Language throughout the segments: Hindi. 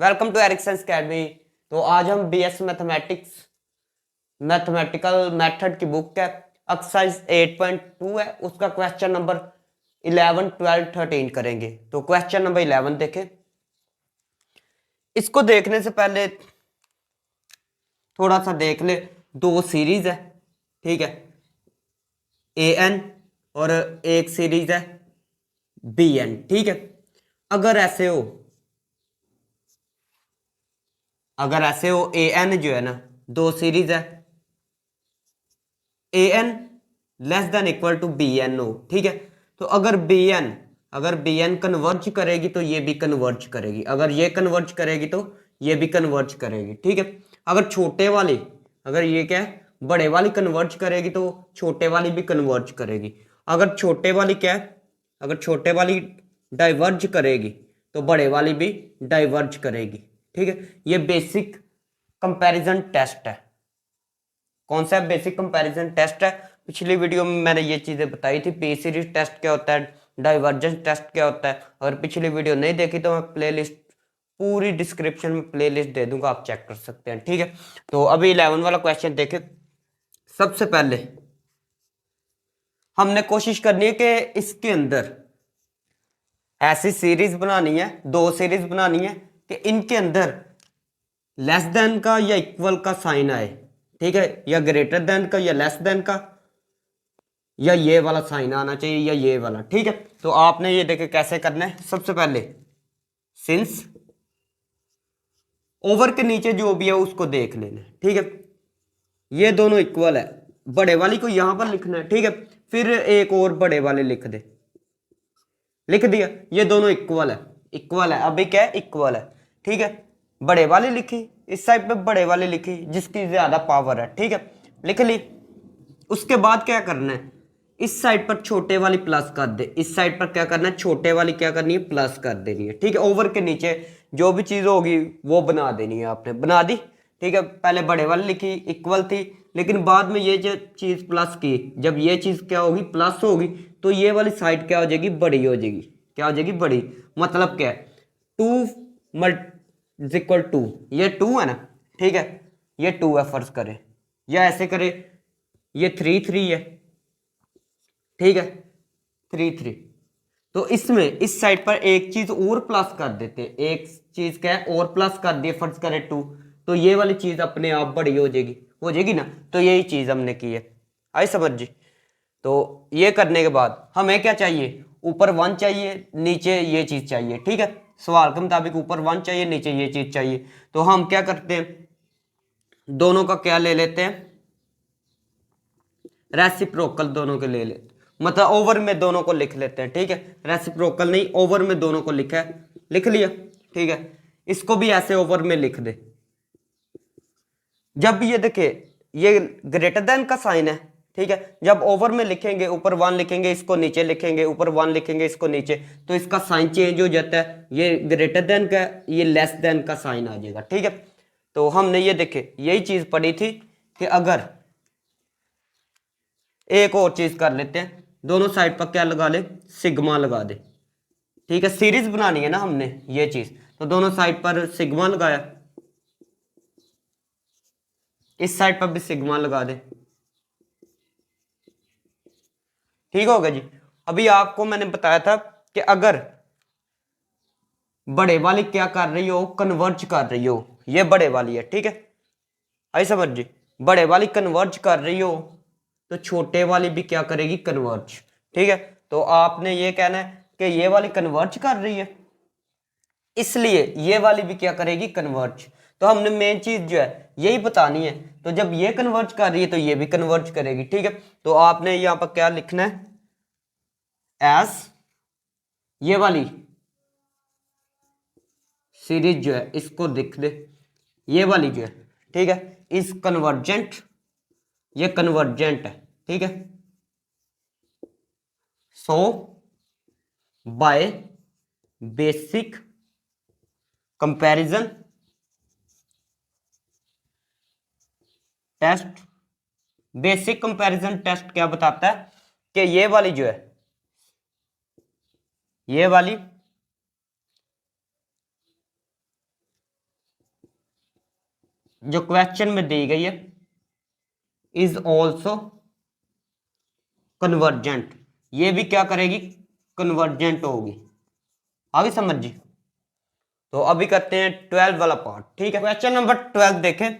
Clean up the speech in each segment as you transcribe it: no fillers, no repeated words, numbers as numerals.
Welcome to एरिक्संस academy. तो आज हम बीएस मैथमेटिकल मेथड की बुक है, एक्सरसाइज 8.2 है, उसका क्वेश्चन नंबर 11, 12, 13 करेंगे। तो क्वेश्चन नंबर 11 देखें। इसको देखने से पहले थोड़ा सा देख ले। दो सीरीज है, ठीक है, ए एन और एक सीरीज है बी एन, ठीक है। अगर ऐसे हो ए एन जो है ना, दो सीरीज है, A N less than equal to B N हो, ठीक है। तो अगर बी एन कन्वर्ज करेगी तो ये भी कन्वर्ज करेगी, अगर ये कन्वर्ज करेगी तो ये भी कन्वर्ज करेगी, ठीक है। अगर ये क्या है, बड़े वाली कन्वर्ज करेगी तो छोटे वाली भी कन्वर्ज करेगी। अगर छोटे वाली डाइवर्ज करेगी तो बड़े वाली भी डाइवर्ज करेगी, ठीक है। ये बेसिक कंपैरिजन टेस्ट है। कौन सा बेसिक कंपैरिजन टेस्ट है? पिछली वीडियो में मैंने ये चीज़ें बताई थी। पी सीरीज टेस्ट क्या होता है, डाइवर्जेंस टेस्ट क्या होता है। अगर पिछली वीडियो नहीं देखी तो मैं प्लेलिस्ट पूरी डिस्क्रिप्शन में प्लेलिस्ट दे दूंगा, आप चेक कर सकते हैं, ठीक है। तो अभी 11 वाला क्वेश्चन देखें। सबसे पहले हमने कोशिश करनी है कि इसके अंदर ऐसी सीरीज बनानी है, दो सीरीज बनानी है कि इनके अंदर लेस देन का या इक्वल का साइन आए, ठीक है, या ग्रेटर देन का या लेस देन का, या ये वाला साइन आना चाहिए या ये वाला, ठीक है। तो आपने ये देखे कैसे करना है। सबसे पहले सिंस ओवर के नीचे जो भी है उसको देख लेना है, ठीक है। ये दोनों इक्वल है, बड़े वाली को यहां पर लिखना है, ठीक है। फिर एक और बड़े वाले लिख दिया। ये दोनों इक्वल है, अभी क्या है, इक्वल है, ठीक है। बड़े वाले लिखी, इस साइड पे बड़े वाले लिखी जिसकी ज्यादा पावर है, ठीक है, लिख ली। उसके बाद क्या करना है, इस साइड पर छोटे वाली प्लस कर दे, इस साइड पर क्या करना है, छोटे वाली क्या करनी है, प्लस कर देनी है, ठीक है। ओवर के नीचे जो भी चीज होगी वो बना देनी है, आपने बना दी, ठीक है। पहले बड़े वाली लिखी, इक्वल थी, लेकिन बाद में ये जो चीज प्लस की, जब ये चीज क्या होगी, प्लस होगी, तो ये वाली साइड क्या हो जाएगी, बड़ी हो जाएगी। क्या हो जाएगी, बड़ी। मतलब क्या है, 2 ये 2 है ना, ठीक है, ये 2 है फर्ज करें, या ऐसे करें, ये 3 है, ठीक है, 3 तो इसमें इस साइड पर एक चीज और प्लस कर देते, एक चीज क्या है और प्लस कर दिए, फर्ज करें 2, तो ये वाली चीज अपने आप बड़ी हो जाएगी ना। तो यही चीज हमने की है, आई समझ जी। तो ये करने के बाद हमें क्या चाहिए, ऊपर 1 चाहिए, नीचे ये चीज चाहिए, ठीक है। सवाल के मुताबिक ऊपर 1 चाहिए, नीचे ये चीज चाहिए। तो हम क्या करते हैं, दोनों का क्या ले लेते हैं, रेसिप्रोकल दोनों के ले लेते, मतलब ओवर में दोनों को लिख लेते हैं, ठीक है। रेसिप्रोकल नहीं, ओवर में दोनों को लिखा है, लिख लिया, ठीक है। इसको भी ऐसे ओवर में लिख दे। जब ये देखे ये ग्रेटर देन का साइन है, ठीक है, जब ओवर में लिखेंगे ऊपर 1 लिखेंगे, इसको नीचे लिखेंगे, ऊपर 1 लिखेंगे, इसको नीचे, तो इसका साइन चेंज हो जाता है। ये ग्रेटर देन का, ये लेस देन का साइन आ जाएगा, ठीक है। तो हमने ये देखे यही चीज पढ़ी थी कि अगर एक और चीज कर लेते हैं, दोनों साइड पर क्या लगा ले, सिग्मा लगा दे, ठीक है। सीरीज बनानी है ना हमने ये चीज, तो दोनों साइड पर सिग्मा लगाया, इस साइड पर भी सिग्मा लगा दे, ठीक हो गया जी। अभी आपको मैंने बताया था कि अगर बड़े वाली क्या कर रही हो, कन्वर्ज कर रही हो, ये बड़े वाली है, ठीक है, आई समझ जी। बड़े वाली कन्वर्ज कर रही हो तो छोटे वाली भी क्या करेगी, कन्वर्ज, ठीक है। तो आपने ये कहना है कि ये वाली कन्वर्ज कर रही है, इसलिए ये वाली भी क्या करेगी, कन्वर्ज। तो हमने मेन चीज जो है यही बतानी है। तो जब ये कन्वर्ज कर रही है तो ये भी कन्वर्ज करेगी, ठीक है। तो आपने यहां पर क्या लिखना है, एस ये वाली सीरीज जो है इसको लिख दे, ये वाली जो है, ठीक है, इस कन्वर्जेंट, ये कन्वर्जेंट है, ठीक है। So by basic comparison test, basic comparison test क्या बताता है कि ये वाली जो है, ये वाली जो क्वेश्चन में दी गई है इज ऑल्सो कन्वर्जेंट, ये भी क्या करेगी, कन्वर्जेंट होगी। आगे समझ जी। तो अभी करते हैं 12 वाला पार्ट, ठीक है। क्वेश्चन नंबर 12 देखें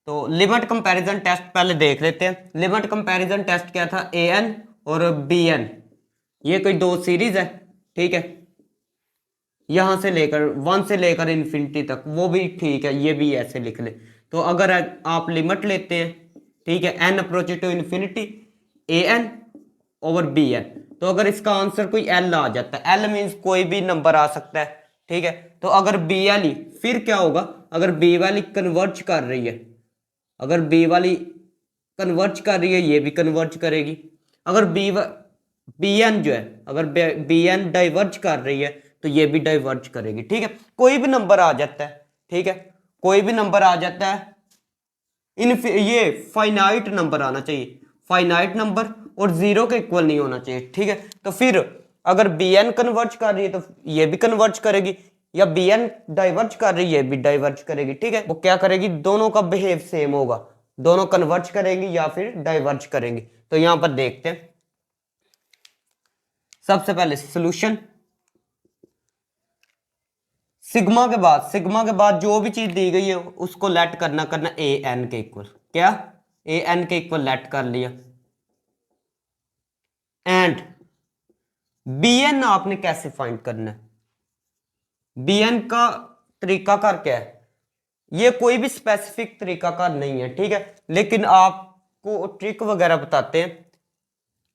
तो लिमिट कंपैरिजन टेस्ट पहले देख लेते हैं। लिमिट कंपैरिजन टेस्ट क्या था, ए एन और बी एन, ये कोई दो सीरीज है, ठीक है। यहां से लेकर 1 से लेकर इन्फिनिटी तक, वो भी ठीक है, ये भी ऐसे लिख ले। तो अगर आप लिमिट लेते हैं, ठीक है, n approach to infinity A N over B n, तो अगर इसका आंसर कोई एल आ जाता है, एल मीन्स कोई भी नंबर आ सकता है, ठीक है। तो अगर बी एल ही, फिर क्या होगा, अगर बी वाली कन्वर्ज कर रही है, अगर बी वाली कन्वर्ज कर रही है, ये भी कन्वर्ज करेगी। अगर बी एन जो है, अगर बी एन डाइवर्ज कर रही है तो ये भी डाइवर्ज करेगी, ठीक है। कोई भी नंबर आ जाता है, ठीक है, कोई भी नंबर आ जाता है, ये फाइनाइट नंबर आना चाहिए, फाइनाइट नंबर, और जीरो के इक्वल नहीं होना चाहिए, ठीक है। तो फिर अगर बी एन कन्वर्ज कर रही है तो ये भी कन्वर्ज करेगी, या बी एन डाइवर्ज कर रही है, ये भी डाइवर्ज करेगी, ठीक है। वो क्या करेगी, दोनों का बिहेव सेम होगा, दोनों कन्वर्ज करेंगी या फिर डाइवर्ज करेंगी। तो यहां पर देखते हैं, सबसे पहले सोल्यूशन, सिग्मा के बाद जो भी चीज दी गई है उसको लेट करना ए एन के इक्वल, क्या, ए एन के इक्वल लेट कर लिया। एंड बी एन आपने कैसे फाइंड करना है, बी एन का तरीकाकार क्या है, ये कोई भी स्पेसिफिक तरीकाकार नहीं है, ठीक है, लेकिन आपको ट्रिक वगैरह बताते हैं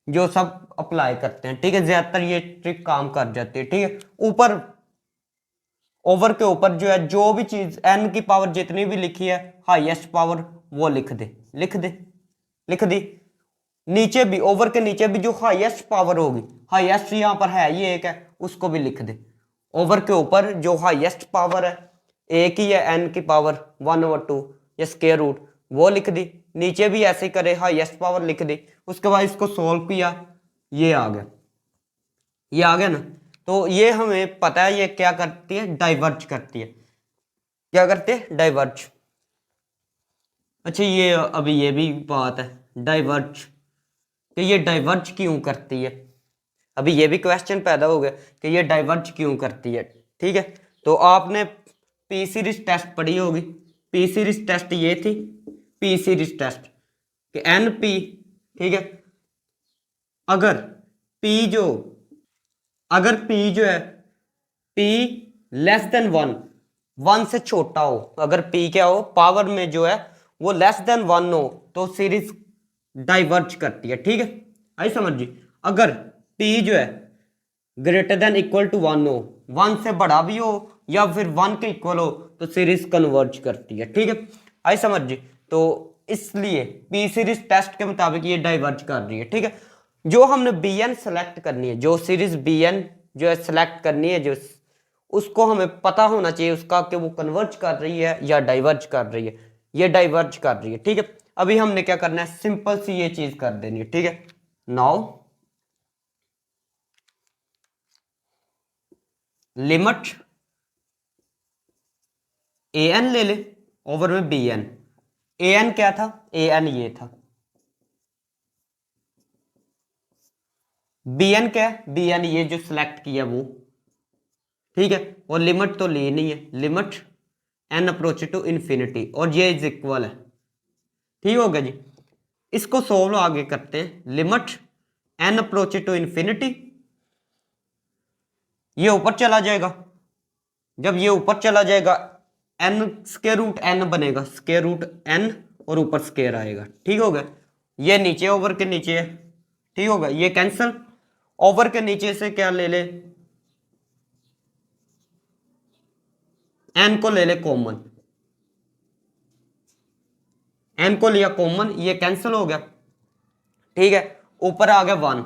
जो सब अप्लाई करते हैं, ठीक है। ज्यादातर ये ट्रिक काम कर जाती है, ठीक है। ऊपर ओवर के ऊपर जो है, जो भी चीज एन की पावर जितनी भी लिखी है, हाईएस्ट पावर वो लिख दे, लिख दे, लिख दी। नीचे भी, ओवर के नीचे भी जो हाईएस्ट पावर होगी, हाईएस्ट यहां पर है, ये एक है, उसको भी लिख दे। ओवर के ऊपर जो हाईएस्ट पावर है, एक ही है, एन की पावर 1/2 या स्क्वायर रूट, वो लिख दी। नीचे भी ऐसे ही करे, हाईएस्ट पावर लिख दी। उसके बाद इसको सोल्व किया, ये आ गया, ये आ गया ना। तो ये हमें पता है ये क्या करती है, डाइवर्ज करती है। क्या करते हैं, डाइवर्ज। अच्छा, ये अभी ये भी बात है, डाइवर्ज, कि ये डाइवर्ज क्यों करती है। अभी ये भी क्वेश्चन पैदा हो गया कि ये डाइवर्ज क्यों करती है, ठीक है। तो आपने पी सीरीज टेस्ट पढ़ी होगी, पी सीरीज टेस्ट ये थी, पी सीरीज टेस्ट कि एन पी, ठीक है, अगर पी जो, अगर पी जो है, पी लेस देन 1 से छोटा हो, अगर पी क्या हो, पावर में जो है वो लेस देन 1 हो, तो सीरीज डाइवर्ज करती है, ठीक है। आई समझ जी। अगर पी जो है ग्रेटर देन इक्वल टू 1 हो, 1 से बड़ा भी हो या फिर 1 के इक्वल हो, तो सीरीज कन्वर्ज करती है, ठीक है। आई समझ जी। तो इसलिए पी सीरीज टेस्ट के मुताबिक ये डाइवर्ज कर रही है, ठीक है। जो हमने बी एन सेलेक्ट करनी है, जो सीरीज बी एन जो है सेलेक्ट करनी है, जो उसको हमें पता होना चाहिए उसका कि वो कन्वर्ज कर रही है या डाइवर्ज कर रही है। ये डाइवर्ज कर रही है, ठीक है। अभी हमने क्या करना है, सिंपल सी ये चीज कर देनी है, ठीक है। नाउ लिमिट ए एन ले ले ओवर में बी एन। ए एन क्या था, ए एन ये था, बी एन क्या है, बी एन ये जो सिलेक्ट किया वो, ठीक है। और लिमिट तो ली नहीं है, limit N approach to infinity, और ये इज इक्वल है, ठीक हो गया जी। इसको सोल्व आगे करते हैं, limit N approach to infinity, ये ऊपर चला जाएगा, जब ये ऊपर चला जाएगा एन स्क्वायर रूट एन बनेगा, स्क्वायर रूट एन, और ऊपर स्क्वायर आएगा, ठीक हो गया। ये नीचे ओवर के नीचे है, ठीक होगा, ये कैंसिल। ओवर के नीचे से क्या ले ले, एन को ले ले कॉमन, एन को लिया कॉमन, ये कैंसिल हो गया, ठीक है। ऊपर आ गया 1,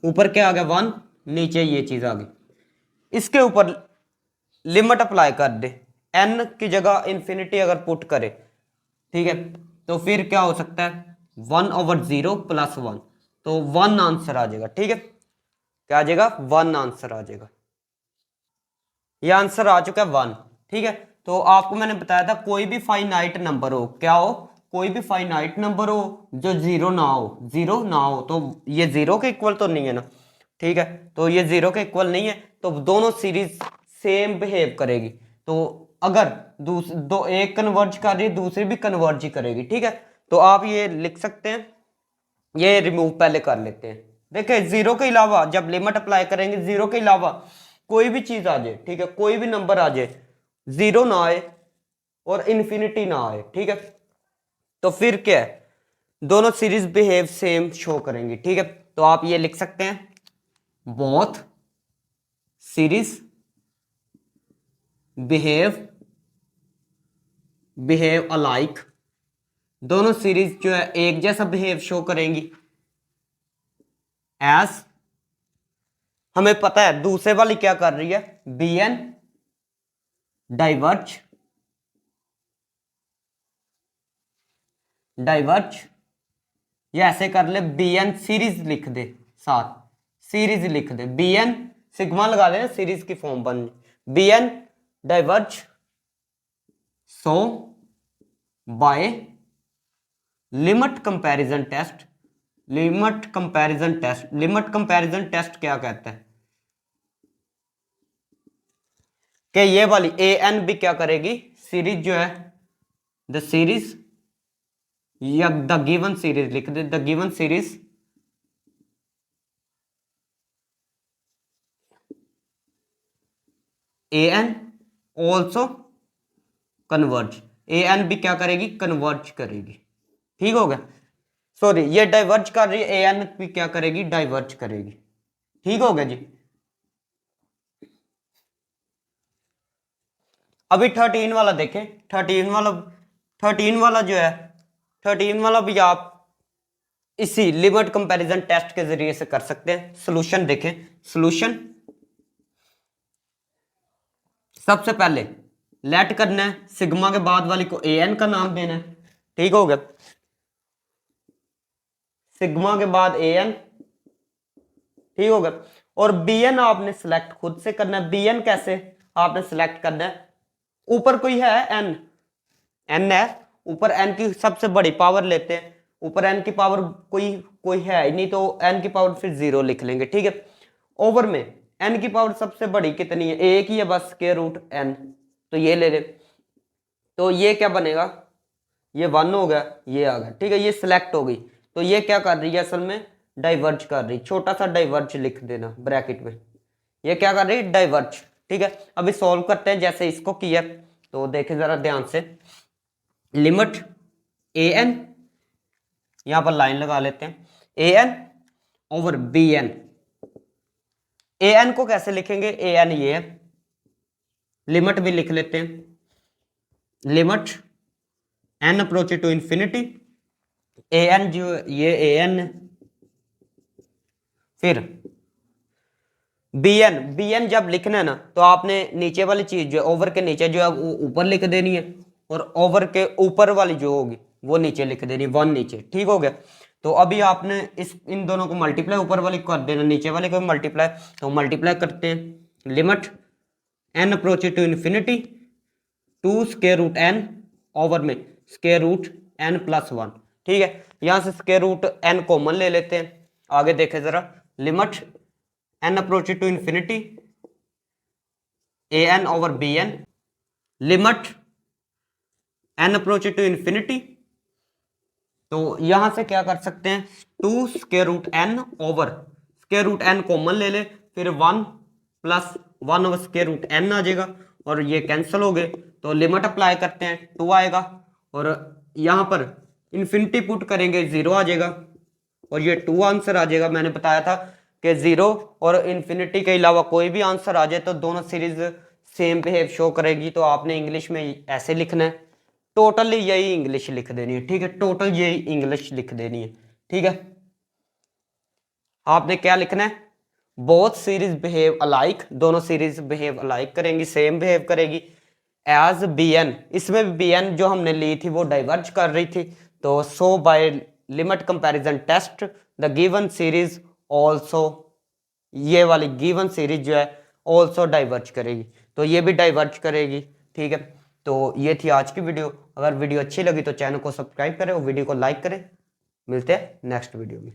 ऊपर क्या आ गया 1, नीचे ये चीज आ गई। इसके ऊपर लिमिट अप्लाई कर दे, एन की जगह इंफिनिटी अगर पुट करे, ठीक है, तो फिर क्या हो सकता है, 1/0 + 1, तो 1 आंसर आ जाएगा, ठीक है। क्या आ जाएगा, 1 आंसर आ जाएगा। ये आंसर आ चुका है 1, ठीक है। तो आपको मैंने बताया था कोई भी फाइनाइट नंबर हो, क्या हो, कोई भी फाइनाइट नंबर हो जो जीरो ना हो, जीरो ना हो, तो ये जीरो के इक्वल तो नहीं है ना, ठीक है, तो ये जीरो के इक्वल नहीं है, तो दोनों सीरीज सेम बिहेव करेगी। तो अगर दो एक कन्वर्ज कर रही है, दूसरी भी कन्वर्ज ही करेगी, ठीक है। तो आप ये लिख सकते हैं, ये रिमूव पहले कर लेते हैं। देखिए जीरो के अलावा जब लिमिट अप्लाई करेंगे, जीरो के अलावा कोई भी चीज आ जाए, ठीक है, कोई भी नंबर आ जाए, जीरो ना आए और इन्फिनिटी ना आए, ठीक है, तो फिर क्या है, दोनों सीरीज बिहेव सेम शो करेंगी, ठीक है। तो आप ये लिख सकते हैं, बोथ सीरीज बिहेव अलाइक, दोनों सीरीज जो है एक जैसा बिहेव शो करेंगी। एज हमें पता है दूसरे वाली क्या कर रही है, बी एन डाइवर्ज ये ऐसे कर ले, बी एन सीरीज लिख दे, साथ सीरीज लिख दे, बी एन सिग्मा लगा दे, सीरीज की फॉर्म बन, B N diverge so by limit comparison test. Limit comparison test क्या कहता है कि ये वाली ए एन भी क्या करेगी, सीरीज जो है, द सीरीज या द गिवन सीरीज लिख दे, the given series A N also converge, A N भी क्या करेगी, कन्वर्ज करेगी, ठीक हो गया। सॉरी, ये डाइवर्ज कर रही है, ए एन भी क्या करेगी, डाइवर्ज करेगी, ठीक हो गया जी। अभी 13 वाला देखें, 13 वाला जो है, 13 वाला भी आप इसी लिमिट कंपैरिजन टेस्ट के जरिए से कर सकते हैं। सॉल्यूशन देखें, सॉल्यूशन सबसे पहले लेट करना है, सिग्मा के बाद वाली को ए एन का नाम देना है, ठीक हो गया, सिग्मा के बाद ए एन, ठीक हो गया, और बी एन आपने सिलेक्ट खुद से करना है। बी एन कैसे आपने सिलेक्ट करना है, ऊपर कोई है एन, एन है ऊपर, एन की सबसे बड़ी पावर लेते हैं, ऊपर एन की पावर कोई है ही नहीं, तो एन की पावर फिर जीरो लिख लेंगे, ठीक है। ओवर में एन की पावर सबसे बड़ी कितनी है, एक ही है बस, स्क्वायर रूट एन, तो ये ले ले, तो ये क्या बनेगा, ये 1 हो गया, ये आ गया, ठीक है, ये सिलेक्ट हो गई। तो ये क्या कर रही है, असल में डाइवर्ज कर रही, छोटा सा डाइवर्ज लिख देना ब्रैकेट में, ये क्या कर रही है, डाइवर्ज, ठीक है। अभी सॉल्व करते हैं जैसे इसको किया, तो देखें जरा ध्यान से, लिमिट ए एन, यहां पर लाइन लगा लेते हैं, A N over B N, A N को कैसे लिखेंगे, ए एन ये है, लिमिट भी लिख लेते हैं, limit N approach to infinity, a n जो ये ए एन, फिर बी एन जब लिखना है ना, तो आपने नीचे वाली चीज जो ओवर के नीचे जो है वो ऊपर लिख देनी है, और ओवर के ऊपर वाली जो होगी वो नीचे लिख देनी, 1 नीचे, ठीक हो गया। तो अभी आपने इन दोनों को मल्टीप्लाई, ऊपर वाली कर देना, नीचे वाले को मल्टीप्लाई, तो मल्टीप्लाई करते हैं, limit N approach to infinity two square root N over में स्क्वायर रूट एन प्लस 1, ठीक है। यहां से स्क्वायर रूट एन कॉमन ले लेते हैं, आगे देखें जरा, limit N approach to infinity A N over B N, limit N approach to infinity, तो यहां से क्या कर सकते हैं, 2 square root N over square root N common ले ले, फिर 1 plus 1 over square root N आ जाएगा, और ये कैंसिल हो गए, तो लिमिट अप्लाई करते हैं, 2 आएगा, और यहां पर इन्फिनिटी पुट करेंगे, 0 आ जाएगा, और ये 2 आंसर आ जाएगा। मैंने बताया था कि 0 और इन्फिनिटी के अलावा कोई भी आंसर आ जाए तो दोनों सीरीज सेम बिहेव शो करेगी, तो आपने इंग्लिश में ऐसे लिखना है, टोटली यही इंग्लिश लिख देनी है, ठीक है, टोटल यही इंग्लिश लिख देनी है, ठीक है। आपने क्या लिखना है, बोथ सीरीज बिहेव अलाइक, दोनों सीरीज बिहेव अलाइक करेंगी, सेम बिहेव करेगी, एज बी एन, इसमें भी बी एन जो हमने ली थी वो डाइवर्ज कर रही थी, तो so by limit comparison test the given series also, ये वाली गिवन सीरीज जो है ऑल्सो डाइवर्ज करेगी, तो ये भी डाइवर्ज करेगी, ठीक है। तो ये थी आज की वीडियो। अगर वीडियो अच्छी लगी तो चैनल को सब्सक्राइब करें और वीडियो को लाइक करें। मिलते हैं नेक्स्ट वीडियो में।